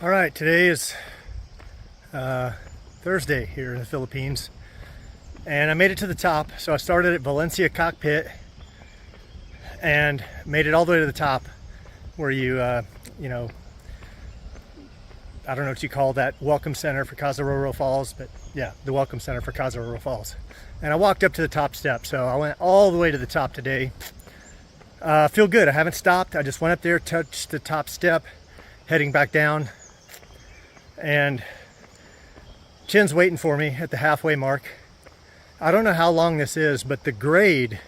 All right, today is Thursday here in the Philippines, and I made it to the top. So I started at Valencia Cockpit and made it all the way to the top, where I don't know what you call that welcome center for Cazaroro Falls, but yeah, the welcome center for Cazaroro Falls. And I walked up to the top step, so I went all the way to the top today. Feel good. I haven't stopped. I just went up there, touched the top step, heading back down. And Chin's waiting for me at the halfway mark. I don't know how long this is, but the grade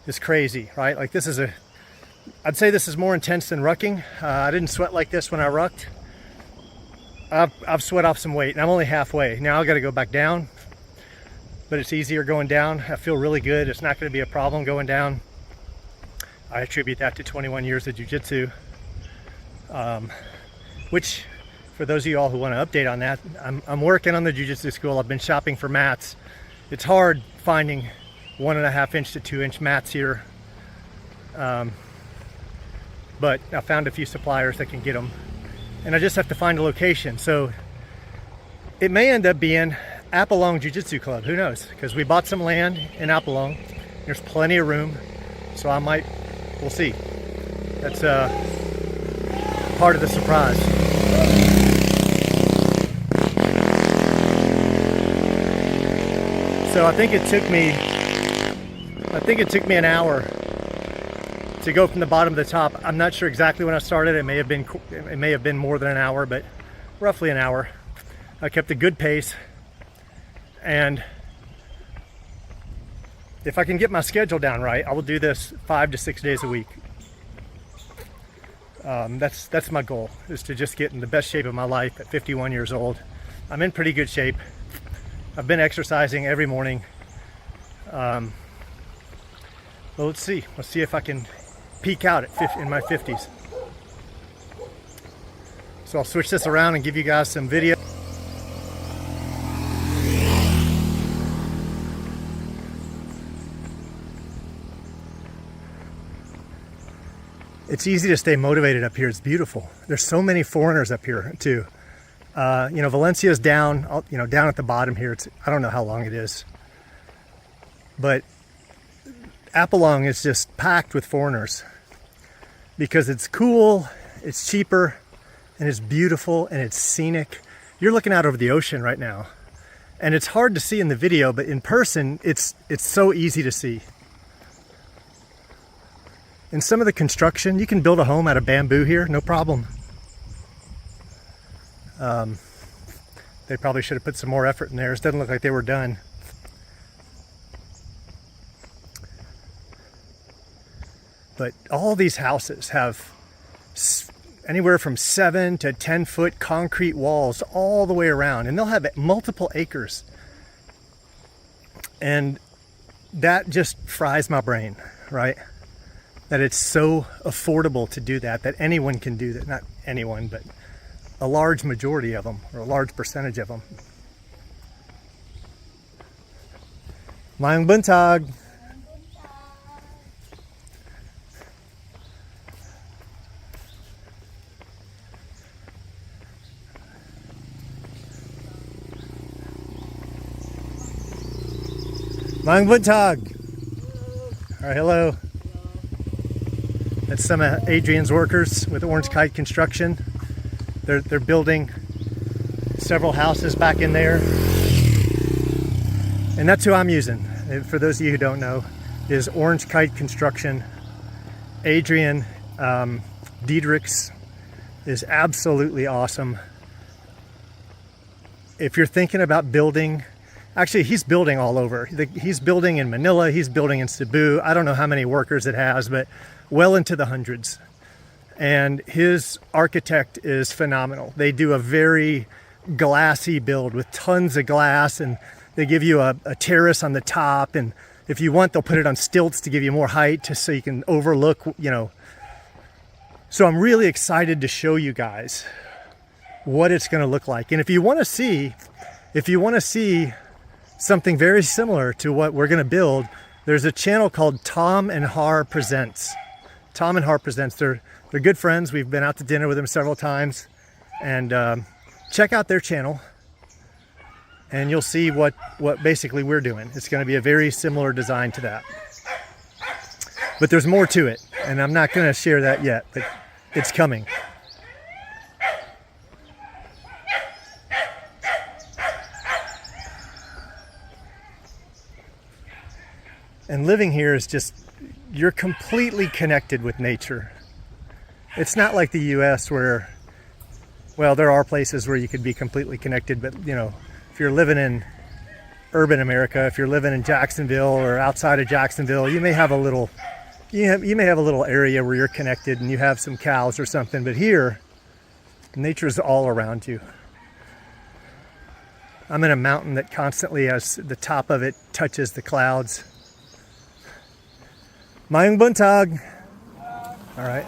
is crazy, right? Like I'd say this is more intense than rucking. I didn't sweat like this when I rucked. I've sweat off some weight, and I'm only halfway. Now I got to go back down, but it's easier going down. I feel really good. It's not going to be a problem going down. I attribute that to 21 years of jiu-jitsu, which, for those of you all who want to update on that, I'm working on the jiu-jitsu school. I've been shopping for mats. It's hard finding 1.5 inch to 2 inch mats here, but I found a few suppliers that can get them, and I just have to find a location. So it may end up being Apalong Jiu-Jitsu Club. Who knows? Because we bought some land in Apalong. There's plenty of room, so we'll see. That's part of the surprise. So I think it took me an hour to go from the bottom to the top. I'm not sure exactly when I started. It may have been more than an hour, but roughly an hour. I kept a good pace, and if I can get my schedule down right, I will do this 5 to 6 days a week. That's my goal, is to just get in the best shape of my life at 51 years old. I'm in pretty good shape. I've been exercising every morning. Well, let's see if I can peak out in my 50s. So I'll switch this around and give you guys some video. It's easy to stay motivated up here. It's beautiful. There's so many foreigners up here too. Valencia's down, down at the bottom here. I don't know how long it is, but Apalong is just packed with foreigners because it's cool, it's cheaper, and it's beautiful, and it's scenic. You're looking out over the ocean right now, and it's hard to see in the video, but in person, it's so easy to see. And some of the construction, you can build a home out of bamboo here, no problem. They probably should have put some more effort in there. It doesn't look like they were done. But all these houses have anywhere from 7 to 10 foot concrete walls all the way around, and they'll have multiple acres. And that just fries my brain, right? That it's so affordable to do that anyone can do that. Not anyone, but a large majority of them, or a large percentage of them. Mayang buntag. Mayang buntag. All right, hello. That's some of Adrian's workers with Orange Kite Construction. They're building several houses back in there, and that's who I'm using. And for those of you who don't know, is Orange Kite Construction. Adrian Diedrichs is absolutely awesome. If you're thinking about building, actually he's building all over. He's building in Manila, he's building in Cebu. I don't know how many workers it has, but well into the hundreds. And his architect is phenomenal. They do a very glassy build with tons of glass, and they give you a terrace on the top, and if you want, they'll put it on stilts to give you more height, just so you can overlook, So I'm really excited to show you guys what it's going to look like. And if you want to see something very similar to what we're going to build, there's a channel called Tom and Har Presents. Tom and Har Presents. They're good friends. We've been out to dinner with them several times. And check out their channel, and you'll see what basically we're doing. It's going to be a very similar design to that. But there's more to it, and I'm not going to share that yet, but it's coming. And living here is just, you're completely connected with nature. It's not like the US where, well, there are places where you could be completely connected, but you know, if you're living in urban America, if you're living in Jacksonville or outside of Jacksonville, you may have a little, you may have a little area where you're connected and you have some cows or something, but here, nature's all around you. I'm in a mountain that constantly has, the top of it touches the clouds. Mayong buntag. All right.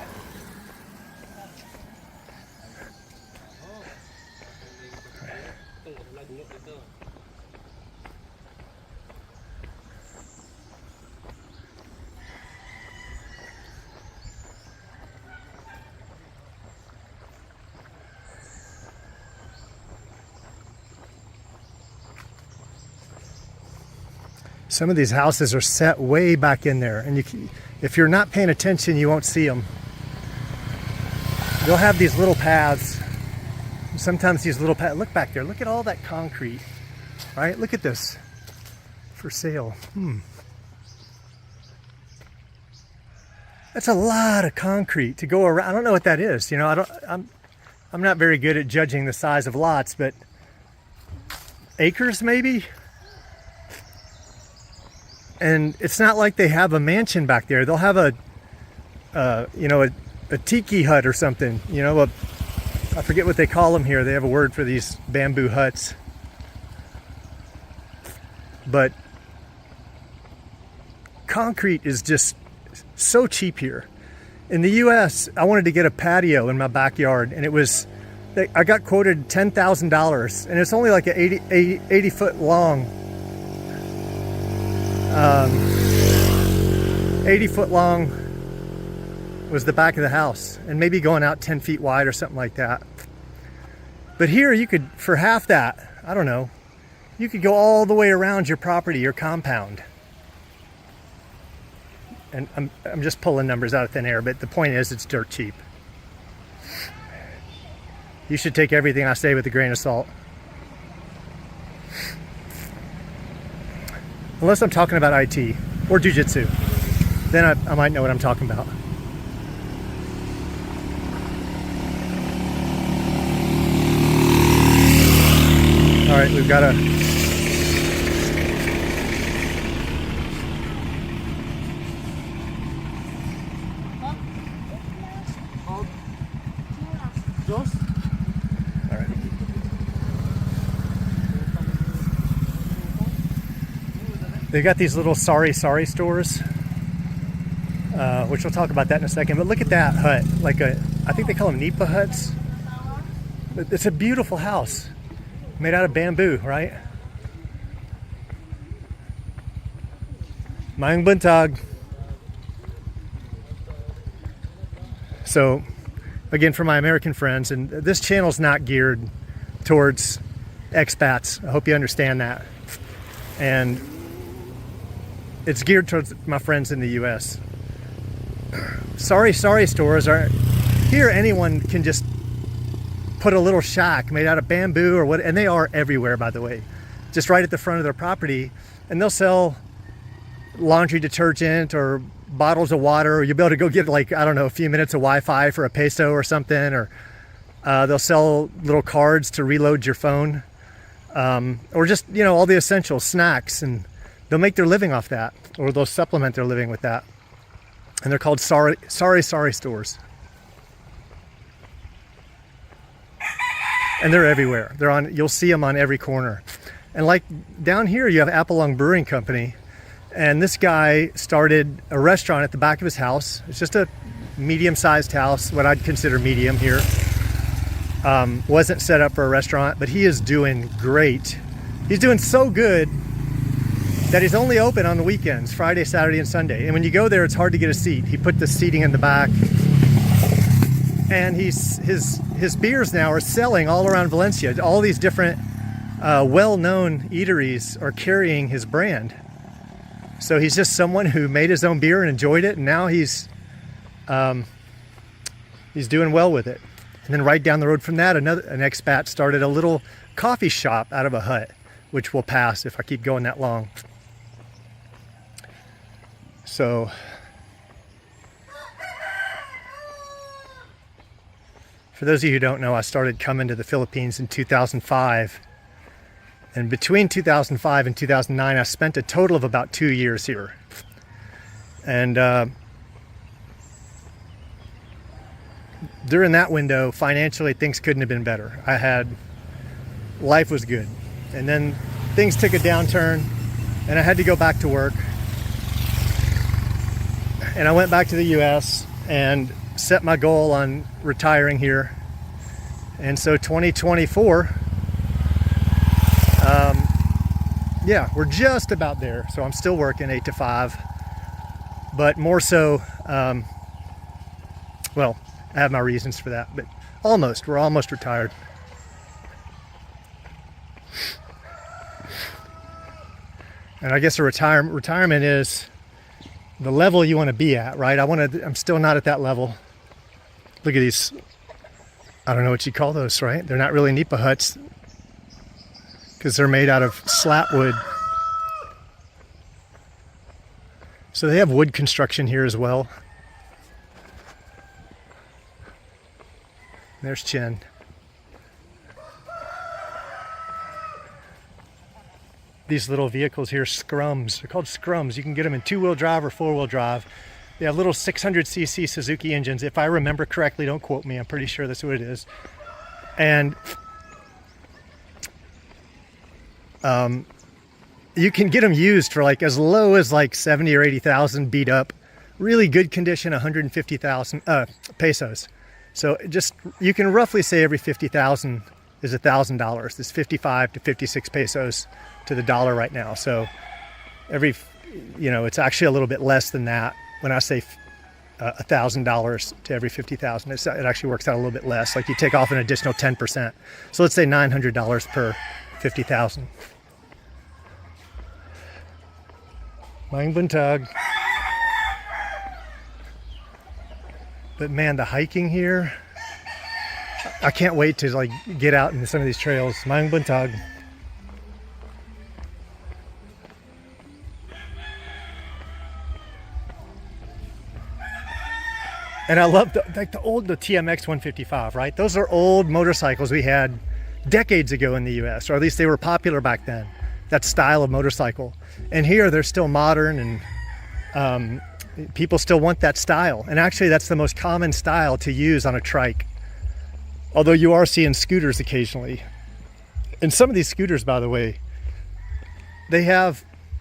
Some of these houses are set way back in there, and if you're not paying attention, you won't see them. They'll have these little paths. Sometimes these little paths, look back there, look at all that concrete, right? Look at this, for sale. That's a lot of concrete to go around. I don't know what that is, you know, I'm not very good at judging the size of lots, but acres maybe? And it's not like they have a mansion back there. They'll have a tiki hut or something. You know, I forget what they call them here. They have a word for these bamboo huts. But concrete is just so cheap here. In the US, I wanted to get a patio in my backyard, and I got quoted $10,000, and it's only like an 80 foot long. 80 foot long was the back of the house, and maybe going out 10 feet wide or something like that. But here you could, for half that, I don't know, you could go all the way around your property, your compound. And I'm just pulling numbers out of thin air, but the point is it's dirt cheap. You should take everything I say with a grain of salt. Unless I'm talking about IT or jiu-jitsu, then I might know what I'm talking about. All right, we've got they've got these little sari stores, which we'll talk about that in a second. But look at that hut, I think they call them nipa huts. It's a beautiful house, made out of bamboo, right? Mayong buntag. So, again, for my American friends, and this channel's not geared towards expats. I hope you understand that. And it's geared towards my friends in the US. Sari stores are here. Anyone can just put a little shack made out of bamboo or what, and they are everywhere, by the way, just right at the front of their property. And they'll sell laundry detergent or bottles of water, or you'll be able to go get, like, I don't know, a few minutes of Wi-Fi for a peso or something, or they'll sell little cards to reload your phone, or just, you know, all the essentials, snacks, and they'll make their living off that, or they'll supplement their living with that. And they're called sari stores. And they're everywhere. You'll see them on every corner. And like down here, you have Apalong Brewing Company. And this guy started a restaurant at the back of his house. It's just a medium-sized house, what I'd consider medium here. Wasn't set up for a restaurant, but he is doing great. He's doing so good that he's only open on the weekends, Friday, Saturday, and Sunday. And when you go there, it's hard to get a seat. He put the seating in the back. and his beers now are selling all around Valencia. All these different well-known eateries are carrying his brand. So he's just someone who made his own beer and enjoyed it, and now he's doing well with it. And then right down the road from that, an expat started a little coffee shop out of a hut, which will pass if I keep going that long. So for those of you who don't know, I started coming to the Philippines in 2005. And between 2005 and 2009, I spent a total of about 2 years here. And during that window, financially, things couldn't have been better. Life was good. And then things took a downturn, and I had to go back to work. And I went back to the US and set my goal on retiring here. And so 2024, yeah, we're just about there. So I'm still working 8 to 5, but more so, well, I have my reasons for that, but we're almost retired. And I guess a retirement is the level you want to be at, right? I'm still not at that level. Look at these, I don't know what you call those, right? They're not really nipa huts because they're made out of slat wood. So they have wood construction here as well. There's Chen. These little vehicles here, scrums. They're called scrums. You can get them in 2-wheel drive or 4-wheel drive. They have little 600cc Suzuki engines. If I remember correctly, don't quote me. I'm pretty sure that's what it is. And you can get them used for like as low as like 70 or 80,000 beat up. Really good condition, 150,000 pesos. So just, you can roughly say every 50,000 is $1,000. It's 55 to 56 pesos to the dollar right now. So it's actually a little bit less than that. When I say $1,000 to every 50,000, it actually works out a little bit less. Like you take off an additional 10%. So let's say $900 per 50,000. Mang Buntag. But man, the hiking here, I can't wait to like get out into some of these trails. Mang Buntag. And I love the TMX 155, right? Those are old motorcycles we had decades ago in the US, or at least they were popular back then, that style of motorcycle. And here they're still modern, and people still want that style. And actually that's the most common style to use on a trike. Although you are seeing scooters occasionally. And some of these scooters, by the way,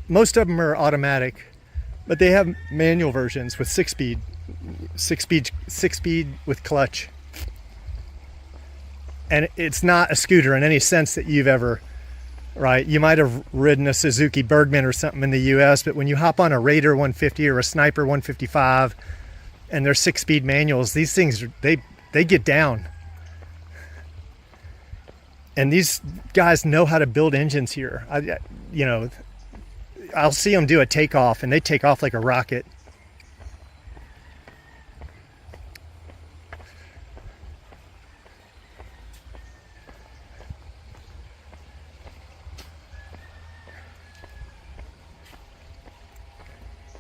most of them are automatic, but they have manual versions with six speed with clutch. And it's not a scooter in any sense that you've ever, right? You might have ridden a Suzuki Bergman or something in the US, but when you hop on a Raider 150 or a Sniper 155 and they're 6-speed manuals, these things, they get down. And these guys know how to build engines here. I'll see them do a takeoff and they take off like a rocket.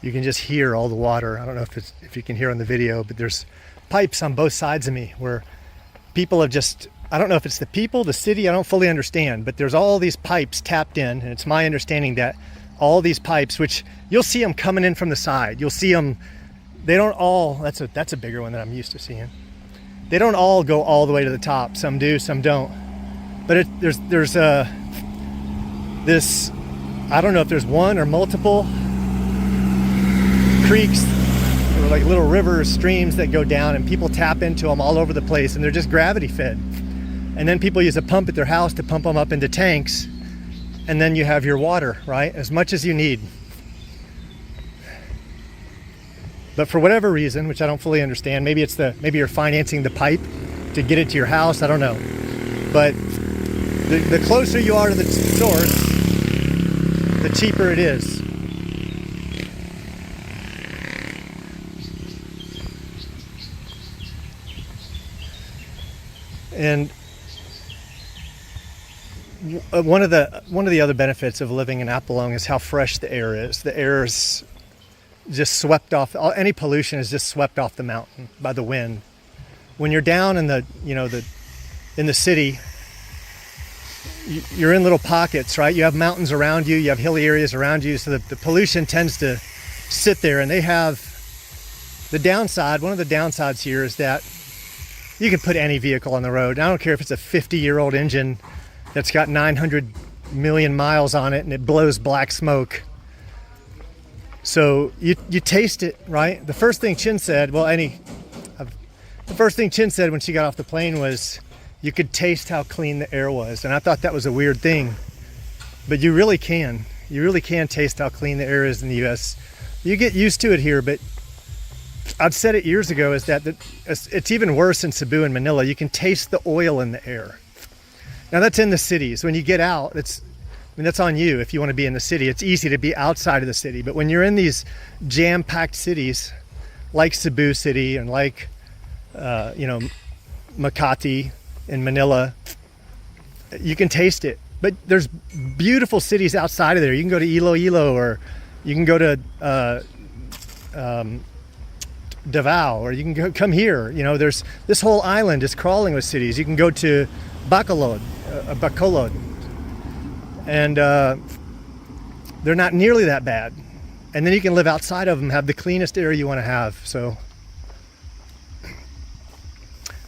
You can just hear all the water. I don't know if you can hear on the video, but there's pipes on both sides of me where people have just, I don't know if it's the people, the city, I don't fully understand, but there's all these pipes tapped in, and it's my understanding that all these pipes, which you'll see them coming in from the side, you'll see them, they don't all, that's a bigger one than I'm used to seeing. They don't all go all the way to the top. Some do, some don't. But there's this, I don't know if there's one or multiple creeks or like little rivers, streams that go down, and people tap into them all over the place, and they're just gravity fed. And then people use a pump at their house to pump them up into tanks, and then you have your water, right? As much as you need. But for whatever reason, which I don't fully understand, maybe you're financing the pipe to get it to your house. I don't know. But the closer you are to the source, the cheaper it is. And one of the other benefits of living in Apeldoorn is how fresh the air is. The air is just swept off. Any pollution is just swept off the mountain by the wind. When you're down in in the city, you're in little pockets, right? You have mountains around you, you have hilly areas around you, so the pollution tends to sit there. And they have the downside. One of the downsides here is that you can put any vehicle on the road. I don't care if it's a 50-year-old engine that's got 900 million miles on it and it blows black smoke. So you taste it, right? The first thing Chin said when she got off the plane was you could taste how clean the air was. And I thought that was a weird thing, but you really can. You really can taste how clean the air is in the US. You get used to it here, but I've said it years ago, is that it's even worse in Cebu and Manila. You can taste the oil in the air. Now that's in the cities. When you get out, that's on you if you want to be in the city. It's easy to be outside of the city. But when you're in these jam-packed cities, like Cebu City and like, Makati in Manila, you can taste it. But there's beautiful cities outside of there. You can go to Iloilo, or you can go to Davao, or you can come here. There's this whole island is crawling with cities. You can go to Bacolod, and they're not nearly that bad. And then you can live outside of them, have the cleanest air you want to have. So,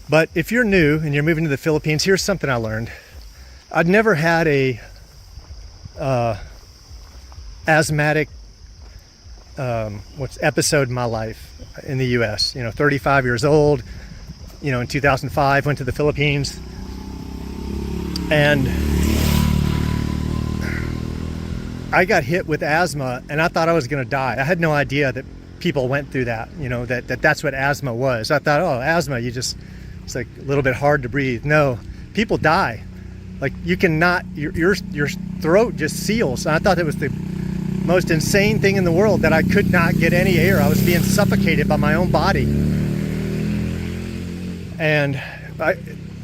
but if you're new and you're moving to the Philippines, here's something I learned. I'd never had a asthmatic episode in my life in the US. 35 years old, in 2005, went to the Philippines, and I got hit with asthma, and I thought I was going to die. I had no idea that people went through that, that's what asthma was. I thought, asthma, it's like a little bit hard to breathe. No, people die. Like, you cannot, your throat just seals. And I thought it was the most insane thing in the world, that I could not get any air. I was being suffocated by my own body. And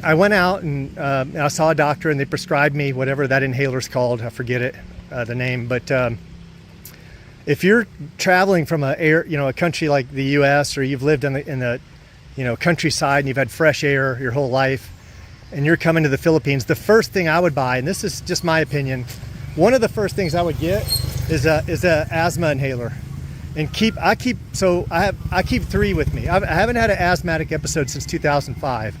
I went out and I saw a doctor, and they prescribed me whatever that inhaler's called. I forget it, the name. But if you're traveling from a country like the U.S., or you've lived in the countryside and you've had fresh air your whole life, and you're coming to the Philippines, the first thing I would buy, and this is just my opinion, one of the first things I would get is a asthma inhaler. And I keep 3 with me. I haven't had an asthmatic episode since 2005,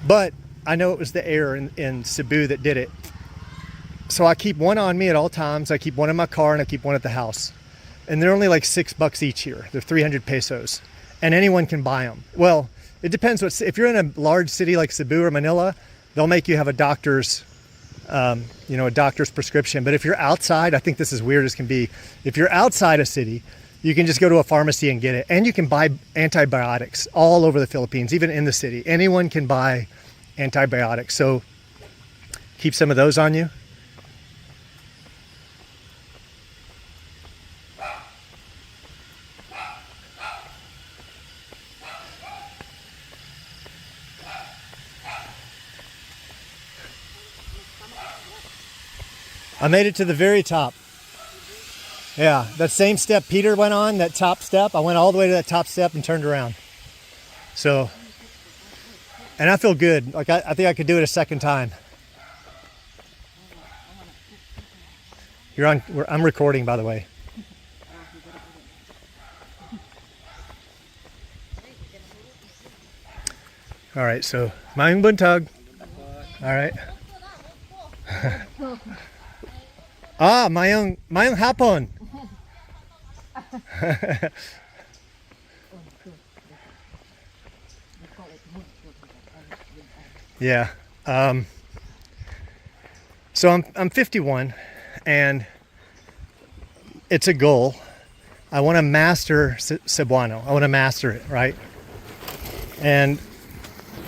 but I know it was the air in Cebu that did it. So I keep one on me at all times. I keep one in my car, and I keep one at the house. And they're only like $6 each here. They're 300 pesos, and anyone can buy them. Well, it depends. If you're in a large city like Cebu or Manila, they'll make you have a doctor's prescription. But if you're outside, I think this is weird as can be. If you're outside a city, you can just go to a pharmacy and get it. And you can buy antibiotics all over the Philippines, even in the city. Anyone can buy antibiotics. So keep some of those on you. I made it to the very top. Yeah, that same step Peter went on, that top step, I went all the way to that top step and turned around. So, and I feel good. Like, I think I could do it a second time. I'm recording, by the way. All right, so Mayong buntag. All right. Mayong hapon. Yeah. So I'm 51, and it's a goal. I want to master Cebuano. I want to master it, right? And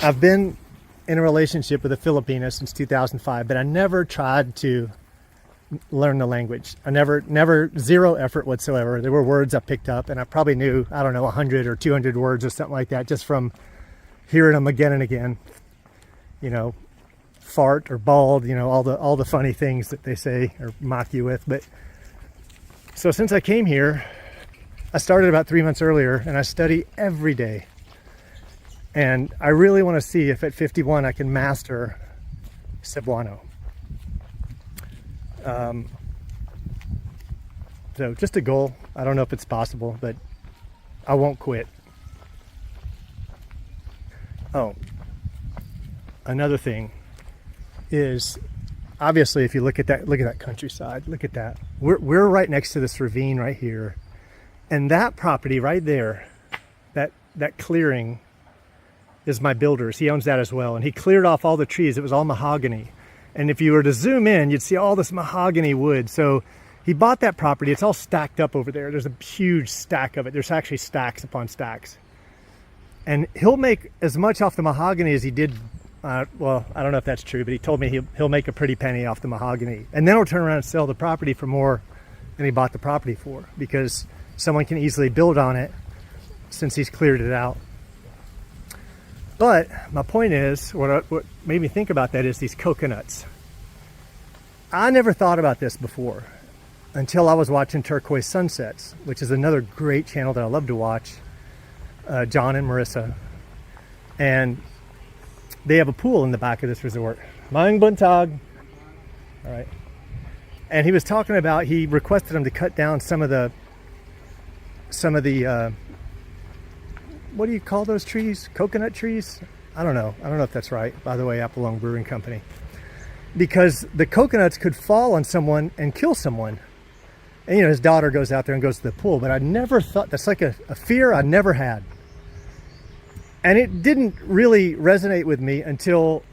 I've been in a relationship with a Filipina since 2005, but I never tried to learn the language. I never, zero effort whatsoever. There were words I picked up, and I probably knew, I don't know, 100 or 200 words or something like that, just from hearing them again and again. You know, fart or bald, you know, all the funny things that they say or mock you with. But so since I came here, I started about 3 months earlier, and I study every day. And I really want to see if at 51 I can master Cebuano. So just a goal. I don't know if it's possible, but I won't quit. Oh, another thing is, obviously, if you look at that countryside, look at that. We're right next to this ravine right here, and that property right there, that clearing, is my builder's. He owns that as well, and he cleared off all the trees. It was all mahogany, and if you were to zoom in, you'd see all this mahogany wood. So he bought that property. It's all stacked up over there. There's a huge stack of it. There's actually stacks upon stacks, and he'll make as much off the mahogany as he did. Well, I don't know if that's true, but he told me he'll make a pretty penny off the mahogany, and then he'll turn around and sell the property for more than he bought the property for, because someone can easily build on it since he's cleared it out. But my point is, what made me think about that is these coconuts. I never thought about this before until I was watching Turquoise Sunsets, which is another great channel that I love to watch, John and Marissa. And they have a pool in the back of this resort. Mang buntag. All right. And he was talking about, he requested them to cut down some of the what do you call those trees? Coconut trees? I don't know if that's right. By the way, Appalong Brewing Company. Because the coconuts could fall on someone and kill someone. And, you know, his daughter goes out there and goes to the pool. But I never thought, that's like a fear I never had. And it didn't really resonate with me until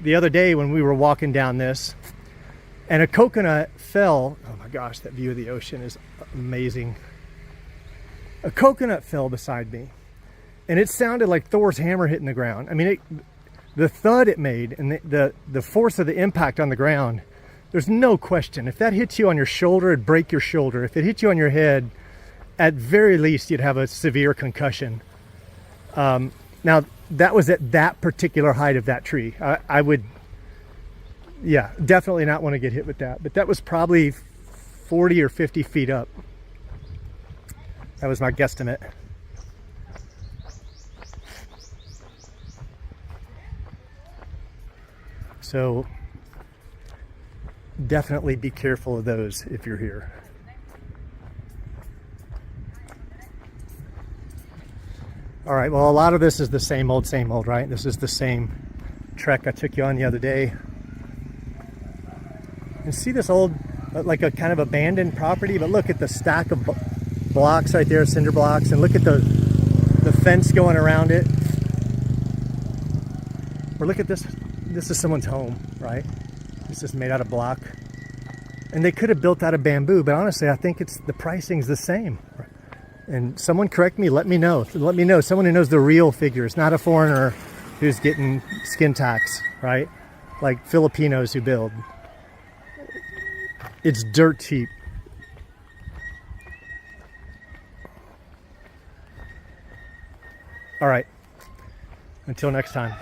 the other day when we were walking down this. And a coconut fell. Oh my gosh, that view of the ocean is amazing. A coconut fell beside me. And it sounded like Thor's hammer hitting the ground. I mean, the thud it made and the force of the impact on the ground, there's no question. If that hits you on your shoulder, it'd break your shoulder. If it hit you on your head, at very least, you'd have a severe concussion. Now, that was at that particular height of that tree. I would, yeah, definitely not want to get hit with that. But that was probably 40 or 50 feet up. That was my guesstimate. So definitely be careful of those if you're here. All right, well, a lot of this is the same old, right? This is the same trek I took you on the other day. And see this old, like a kind of abandoned property, but look at the stack of blocks right there, cinder blocks, and look at the fence going around it. Or look at this. This is someone's home, right? This is made out of block. And they could have built out of bamboo, but honestly, I think the pricing's the same. And someone correct me, let me know. Let me know, someone who knows the real figures, not a foreigner who's getting skin tax, right? Like Filipinos who build. It's dirt cheap. All right, until next time.